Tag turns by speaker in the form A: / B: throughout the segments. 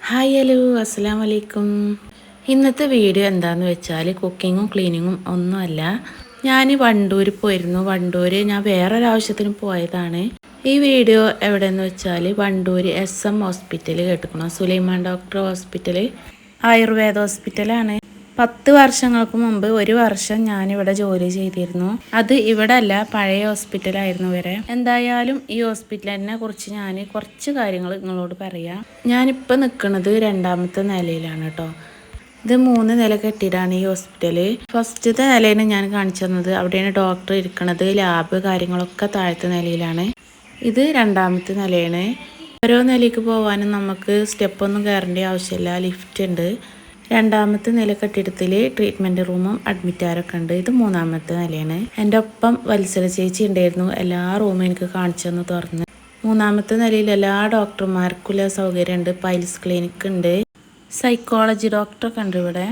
A: Hi hello അസ്സലാമു അലൈക്കും. ഇന്നത്തെ വീഡിയോ എന്താണെന്ന് വെച്ചാൽ കുക്കിങ്ങും ക്ലീനിങ്ങും ഒന്നുമല്ല. ഞാൻ വണ്ടൂർ പോയിരുന്നു. വണ്ടൂർ ഞാൻ വേറൊരാവശ്യത്തിന് പോയതാണ്. ഈ വീഡിയോ എവിടെയെന്ന് വെച്ചാൽ വണ്ടൂർ SM ഹോസ്പിറ്റൽ കേട്ടിരിക്കണം. സുലൈമാൻ ഡോക്ടർ ഹോസ്പിറ്റൽ ആയുർവേദ ഹോസ്പിറ്റലാണ്. 10 വർഷങ്ങൾക്ക് മുമ്പ് 1 വർഷം ഞാനിവിടെ ജോലി ചെയ്തിരുന്നു. അത് ഇവിടെ അല്ല, പഴയ ഹോസ്പിറ്റലായിരുന്നു വരെ. എന്തായാലും ഈ ഹോസ്പിറ്റലിനെ കുറിച്ച് ഞാൻ കുറച്ച് കാര്യങ്ങൾ നിങ്ങളോട് പറയാം. ഞാനിപ്പോൾ നിൽക്കുന്നത് 2ാമത്തെ നിലയിലാണ് കേട്ടോ. ഇത് 3 നില കെട്ടിയിട്ടാണ് ഈ ഹോസ്പിറ്റൽ. ഫസ്റ്റത്തെ നിലയിൽ ഞാൻ കാണിച്ചു തന്നത് അവിടെയാണ് ഡോക്ടർ ഇരിക്കുന്നത്. ലാബ് കാര്യങ്ങളൊക്കെ താഴത്തെ നിലയിലാണ്. ഇത് 2ാമത്തെ നിലയാണ്. ഓരോ നിലയ്ക്ക് പോകാനും നമുക്ക് സ്റ്റെപ്പൊന്നും കയറേണ്ട ആവശ്യമില്ല, ലിഫ്റ്റ് ഉണ്ട്. 2ാമത്തെ നില കെട്ടിടത്തിൽ ട്രീറ്റ്മെൻറ്റ് റൂമും അഡ്മിറ്റാരൊക്കെ ഉണ്ട്. ഇത് 3ാമത്തെ നിലയാണ്. എൻ്റെ ഒപ്പം വത്സല ചേച്ചി ഉണ്ടായിരുന്നു. എല്ലാ റൂമും എനിക്ക് കാണിച്ചു തന്നു തുറന്ന്. 3ാമത്തെ നിലയിൽ എല്ലാ ഡോക്ടർമാർക്കുള്ള സൗകര്യമുണ്ട്. പൈൽസ് ക്ലിനിക്ക് ഉണ്ട്, സൈക്കോളജി ഡോക്ടറൊക്കെ ഉണ്ട് ഇവിടെ.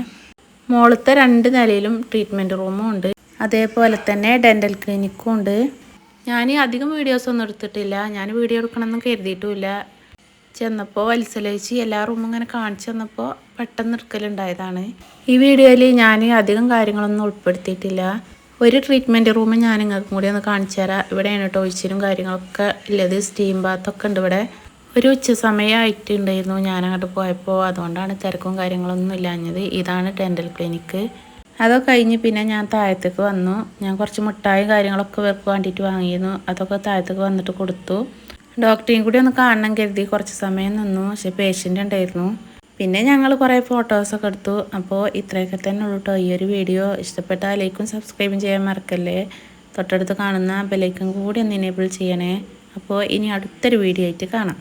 A: മുകളിലത്തെ 2 നിലയിലും ട്രീറ്റ്മെൻറ്റ് റൂമും ഉണ്ട്. അതേപോലെ തന്നെ ഡെൻ്റൽ ക്ലിനിക്കും ഉണ്ട്. ഞാൻ അധികം വീഡിയോസൊന്നും എടുത്തിട്ടില്ല. ഞാൻ വീഡിയോ എടുക്കണമെന്നും കരുതിയിട്ടുമില്ല. ചെന്നപ്പോൾ വത്സലേച്ചി എല്ലാ റൂമും ഇങ്ങനെ കാണിച്ചു തന്നപ്പോൾ പെട്ടെന്ന് എടുക്കലുണ്ടായതാണ്. ഈ വീഡിയോയിൽ ഞാൻ അധികം കാര്യങ്ങളൊന്നും ഉൾപ്പെടുത്തിയിട്ടില്ല. ഒരു ട്രീറ്റ്മെൻറ്റ് റൂം ഞാൻ നിങ്ങൾക്കും കൂടി ഒന്ന് കാണിച്ചു തരാം. ഇവിടെയാണ് ടോയ്സിനും കാര്യങ്ങളൊക്കെ ഉള്ളത്. സ്റ്റീം ബാത്തൊക്കെ ഉണ്ട് ഇവിടെ. ഒരു ഉച്ച സമയമായിട്ടുണ്ടായിരുന്നു ഞാൻ അങ്ങോട്ട് പോയപ്പോൾ. അതുകൊണ്ടാണ് തിരക്കും കാര്യങ്ങളൊന്നും ഇല്ലാഞ്ഞത്. ഇതാണ് ഡെൻ്റൽ ക്ലിനിക്ക്. അതൊക്കെ കഴിഞ്ഞ് പിന്നെ ഞാൻ താഴത്തേക്ക് വന്നു. ഞാൻ കുറച്ച് മിഠായി കാര്യങ്ങളൊക്കെ ഇവർക്ക് വേണ്ടിയിട്ട് വാങ്ങിയിരുന്നു. അതൊക്കെ താഴത്തേക്ക് വന്നിട്ട് കൊടുത്തു. ഡോക്ടറെയും കൂടി ഒന്ന് കാണണം കരുതി കുറച്ച് സമയം നിന്നു. പക്ഷെ പേഷ്യൻ്റ് ഉണ്ടായിരുന്നു. പിന്നെ ഞങ്ങൾ കുറേ ഫോട്ടോസൊക്കെ എടുത്തു. അപ്പോൾ ഇത്രയൊക്കെ തന്നെ ഉള്ളൂ കേട്ടോ ഈ ഒരു വീഡിയോ. ഇഷ്ടപ്പെട്ടാൽ ലൈക്കും സബ്സ്ക്രൈബും ചെയ്യാൻ മറക്കല്ലേ. തൊട്ടടുത്ത് കാണുന്ന ബെല്ലൈക്കൺ കൂടി ഒന്ന് എനേബിൾ ചെയ്യണേ. അപ്പോൾ ഇനി അടുത്തൊരു വീഡിയോ ആയിട്ട് കാണാം.